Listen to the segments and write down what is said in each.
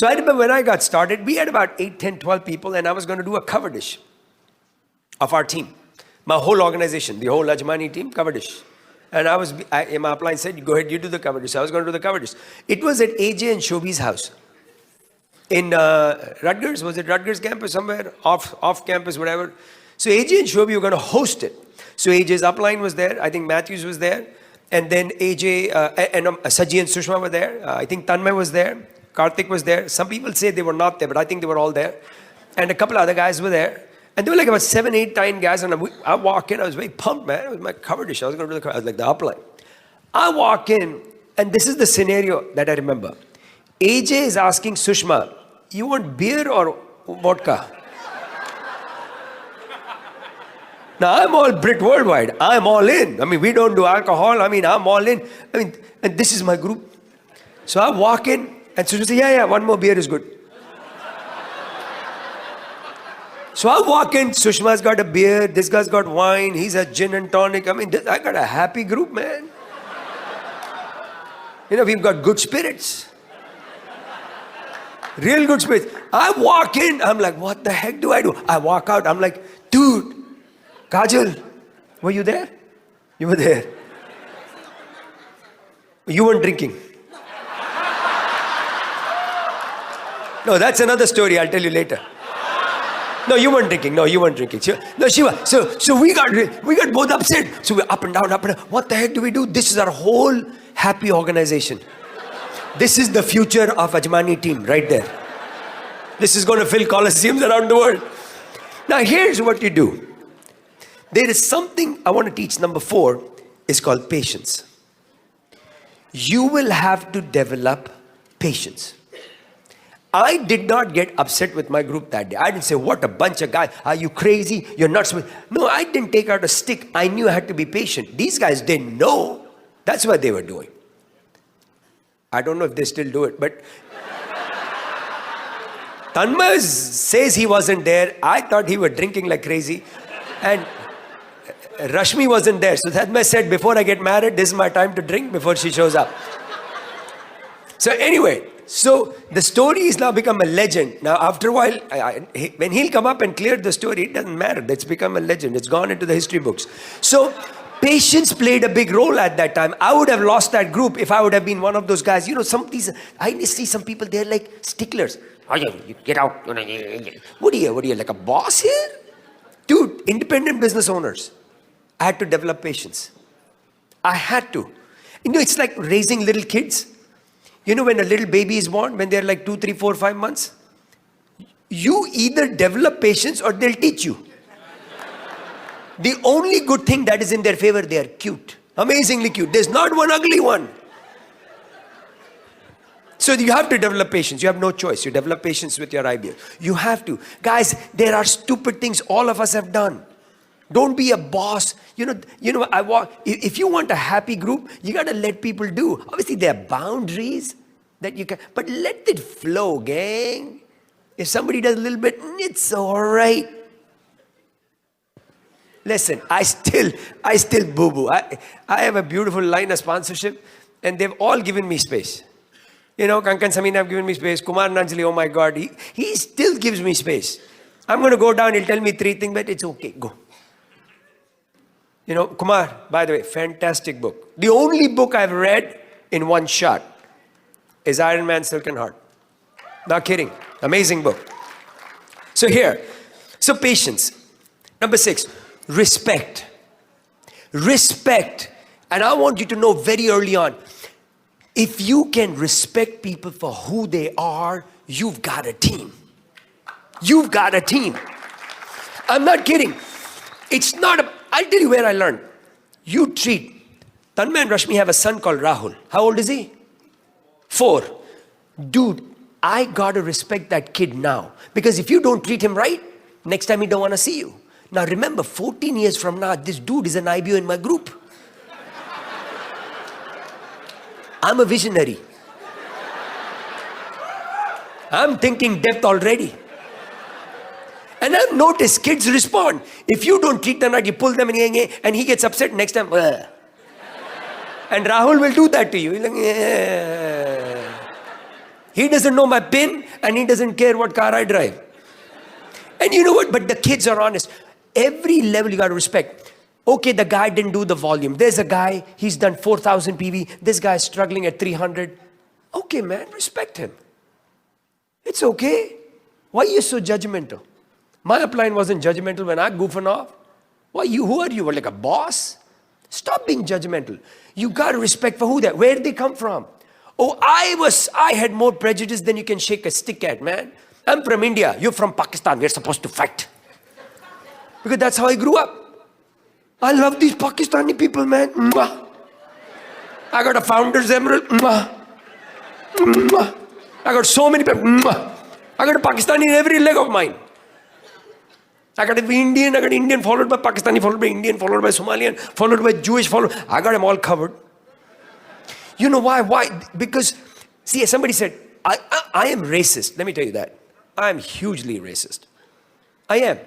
So I remember when I got started, we had about 8, 10, 12 people, and I was going to do a cover dish of our team. My whole organization, the whole Ajmani team, cover dish. And my upline said, go ahead, you do the cover dish. So I was going to do the cover dish. It was at AJ and Shobhi's house. In Rutgers, was it Rutgers campus somewhere? Off campus, whatever. So AJ and Shobhi were going to host it. So AJ's upline was there. I think Matthews was there. And then AJ and Saji and Sushma were there. I think Tanmay was there. Karthik was there. Some people say they were not there, but I think they were all there. And a couple other guys were there. And there were like about 7, 8, 9 guys. And I walk in, I was very pumped, man. It was my cover dish. I was going to do the cover. I was like the upline. I walk in, and this is the scenario that I remember. AJ is asking Sushma, you want beer or vodka? Now, I'm all Brit Worldwide. I'm all in. I mean, we don't do alcohol. I mean, I'm all in. I mean, and this is my group. So I walk in, and Sushma says, yeah, one more beer is good. So I walk in, Sushma's got a beer, this guy's got wine, he's a gin and tonic. I mean, I got a happy group, man. You know, we've got good spirits. Real good spirits. I walk in, I'm like, what the heck do I do? I walk out, I'm like, dude, Kajal, were you there? You were there. You weren't drinking. No, that's another story, I'll tell you later. No, you weren't drinking. No, you weren't drinking. No, Shiva. So we got both upset. So we're up and down, up and down. What the heck do we do? This is our whole happy organization. This is the future of Ajmani team right there. This is going to fill coliseums around the world. Now here's what you do. There is something I want to teach. Number 4 is called patience. You will have to develop patience. I did not get upset with my group that day. I didn't say, what a bunch of guys. Are you crazy? You're not. No, I didn't take out a stick. I knew I had to be patient. These guys didn't know. That's what they were doing. I don't know if they still do it, but Tanmay says he wasn't there. I thought he was drinking like crazy. And Rashmi wasn't there. So Tanmay said, before I get married, this is my time to drink before she shows up. So anyway, so the story has now become a legend. Now after a while, when he'll come up and clear the story, it doesn't matter. It's become a legend. It's gone into the history books. So patience played a big role at that time. I would have lost that group if I would have been one of those guys. You know, I see some people, they're like sticklers. Oh, you get out. What are you, like a boss here? Dude, independent business owners. I had to develop patience. I had to. You know, it's like raising little kids. You know, when a little baby is born, when they're like 2, 3, 4, 5 months, you either develop patience or they'll teach you. The only good thing that is in their favor, they are cute. Amazingly cute. There's not one ugly one. So you have to develop patience. You have no choice. You develop patience with your IBM. You have to. Guys, there are stupid things all of us have done. Don't be a boss. You know, if you want a happy group, you got to let people do. Obviously, there are boundaries that you can, but let it flow, gang. If somebody does a little bit, it's all right. Listen, I still boo-boo. I have a beautiful line of sponsorship, and they've all given me space. You know, Kankan Samina have given me space. Kumar Nanjali, oh my God, he still gives me space. I'm going to go down, he'll tell me 3 things, but it's okay, go. You know, Kumar, by the way, fantastic book. The only book I've read in one shot is Iron Man, Silk and Heart. Not kidding. Amazing book. So patience. Number 6, respect. Respect. And I want you to know very early on, if you can respect people for who they are, you've got a team. You've got a team. I'm not kidding. I'll tell you where I learned. You treat. Tanmay and Rashmi have a son called Rahul. How old is he? 4. Dude, I got to respect that kid now. Because if you don't treat him right, next time he don't want to see you. Now remember, 14 years from now, this dude is an IBO in my group. I'm a visionary. I'm thinking depth already. And I've noticed kids respond. If you don't treat them right, you pull them in, and he gets upset next time. Ugh. And Rahul will do that to you. He's like, yeah. He doesn't know my PIN and he doesn't care what car I drive. And you know what? But the kids are honest. Every level you got to respect. Okay, the guy didn't do the volume. There's a guy, he's done 4,000 PV. This guy's struggling at 300. Okay, man, respect him. It's okay. Why are you so judgmental? My upline wasn't judgmental when I goofing off. Who are you? Like a boss? Stop being judgmental. You got to respect for who they are. Where did they come from? Oh, I had more prejudice than you can shake a stick at, man. I'm from India. You're from Pakistan. We're supposed to fight. Because that's how I grew up. I love these Pakistani people, man. Mwah. I got a Founder's Emerald. Mwah. Mwah. I got so many people. Mwah. I got a Pakistani in every leg of mine. I got Indian followed by Pakistani, followed by Indian, followed by Somalian, followed by Jewish, I got them all covered. You know why? Why? Because, see, somebody said, I am racist. Let me tell you that. I am hugely racist. I am.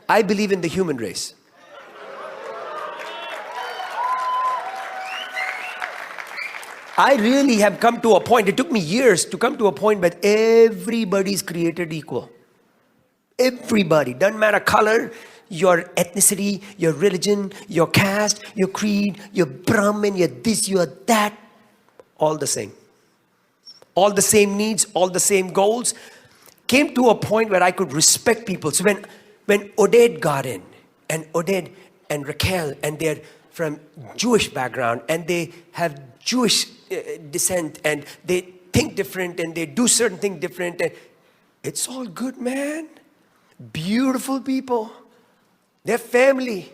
I believe in the human race. I really have come to a point, it took me years to come to a point where everybody's created equal. Everybody, doesn't matter color, your ethnicity, your religion, your caste, your creed, your Brahmin, your this, your that, all the same. All the same needs, all the same goals. Came to a point where I could respect people. So when Oded got in, and Oded and Raquel, and they're from Jewish background, and they have Jewish descent, and they think different, and they do certain things different, and it's all good, man. Beautiful people. They're family.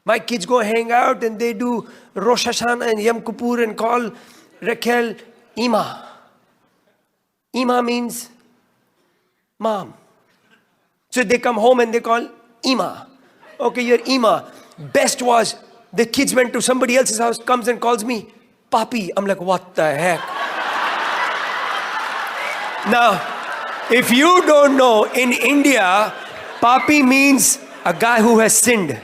My kids go hang out and they do Rosh Hashanah and Yom Kippur and call Raquel Ima. Ima means mom. So they come home and they call Ima. Okay, you're Ima. Best was the kids went to somebody else's house, comes and calls me Papi. I'm like, what the heck? Now, if you don't know, in India, Papi means a guy who has sinned.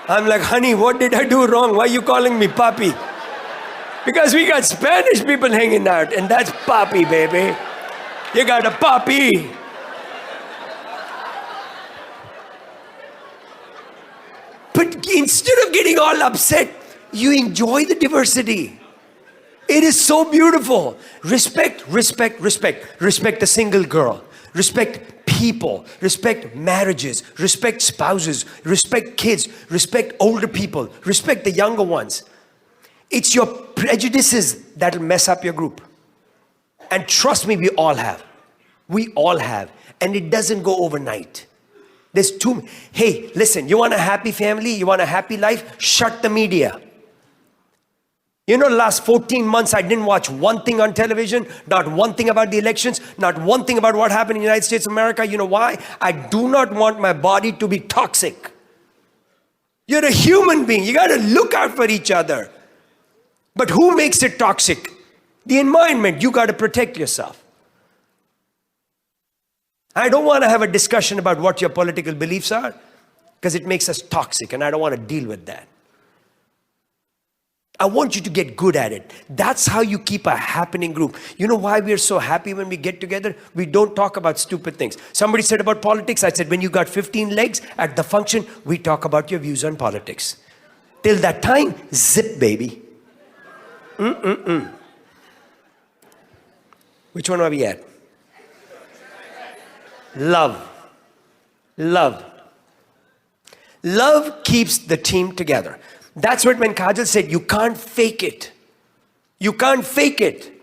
I'm like, honey, what did I do wrong? Why are you calling me Papi? Because we got Spanish people hanging out, and that's Papi, baby. You got a Papi. But instead of getting all upset, you enjoy the diversity. It is so beautiful. Respect, respect, respect. Respect the single girl. Respect people. Respect marriages. Respect spouses. Respect kids. Respect older people. Respect the younger ones. It's your prejudices that'll mess up your group. And trust me, we all have. We all have. And it doesn't go overnight. There's too many. Hey, listen, you want a happy family? You want a happy life? Shut the media. You know, the last 14 months, I didn't watch one thing on television, not one thing about the elections, not one thing about what happened in the United States of America. You know why? I do not want my body to be toxic. You're a human being. You got to look out for each other. But who makes it toxic? The environment. You got to protect yourself. I don't want to have a discussion about what your political beliefs are, because it makes us toxic, and I don't want to deal with that. I want you to get good at it. That's how you keep a happening group. You know why we're so happy when we get together? We don't talk about stupid things. Somebody said about politics, I said, when you got 15 legs at the function, we talk about your views on politics. Till that time, zip, baby. Which one are we at? Love. Love. Love keeps the team together. That's what when Kajal said, you can't fake it. You can't fake it.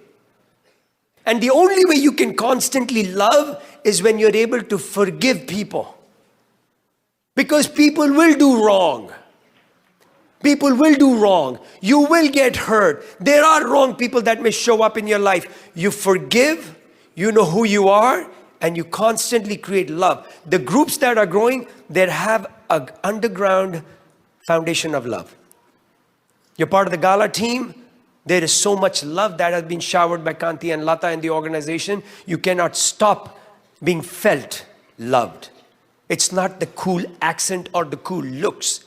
And the only way you can constantly love is when you're able to forgive people. Because people will do wrong. People will do wrong. You will get hurt. There are wrong people that may show up in your life. You forgive, you know who you are, and you constantly create love. The groups that are growing, they have an underground foundation of love. You're part of the Gala team. There is so much love that has been showered by Kanti and Lata and the organization. You cannot stop being felt loved. It's not the cool accent or the cool looks.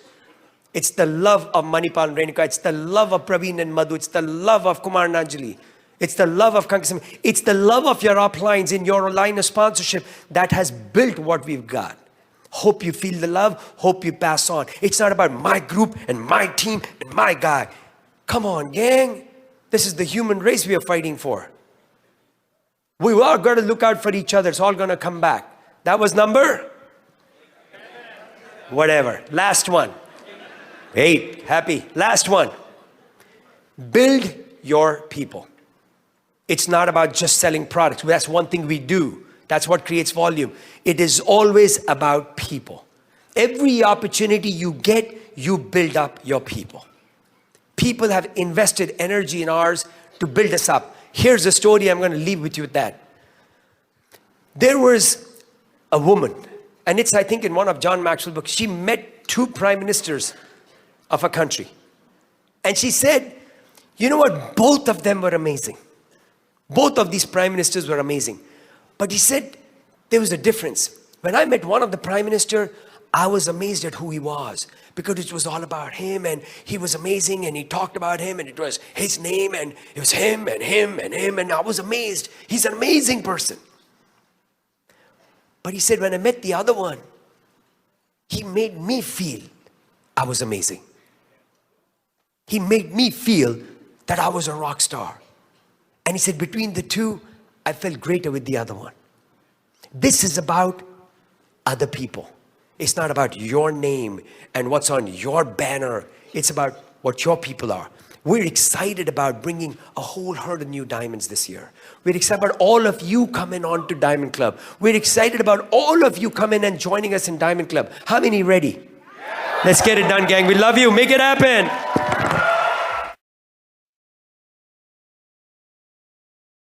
It's the love of Manipal and Renuka. It's the love of Praveen and Madhu. It's the love of Kumar and Anjali. It's the love of Kankasam. It's the love of your uplines in your line of sponsorship that has built what we've got. Hope you feel the love. Hope you pass on. It's not about my group and my team and my guy. Come on, gang. This is the human race we are fighting for. We are going to look out for each other. It's all going to come back. That was number? Whatever. Last one. 8. Happy. Last one. Build your people. It's not about just selling products. That's one thing we do. That's what creates volume. It is always about people. Every opportunity you get, you build up your people. People have invested energy in ours to build us up. Here's a story. I'm going to leave with you with that. There was a woman, and it's, I think, in one of John Maxwell's books. She met 2 prime ministers of a country. And she said, you know what? Both of them were amazing. Both of these prime ministers were amazing. But he said there was a difference. When I met one of the prime minister, I was amazed at who he was, because it was all about him, and he was amazing, and he talked about him, and it was his name, and it was him and him and him, and I was amazed. He's an amazing person. But he said, when I met the other one, he made me feel I was amazing. He made me feel that I was a rock star. And he said, between the two, I felt greater with the other one. This is about other people. It's not about your name and what's on your banner. It's about what your people are. We're excited about bringing a whole herd of new diamonds this year. We're excited about all of you coming on to Diamond Club. We're excited about all of you coming and joining us in Diamond Club. How many ready? Let's get it done, gang. We love you. Make it happen.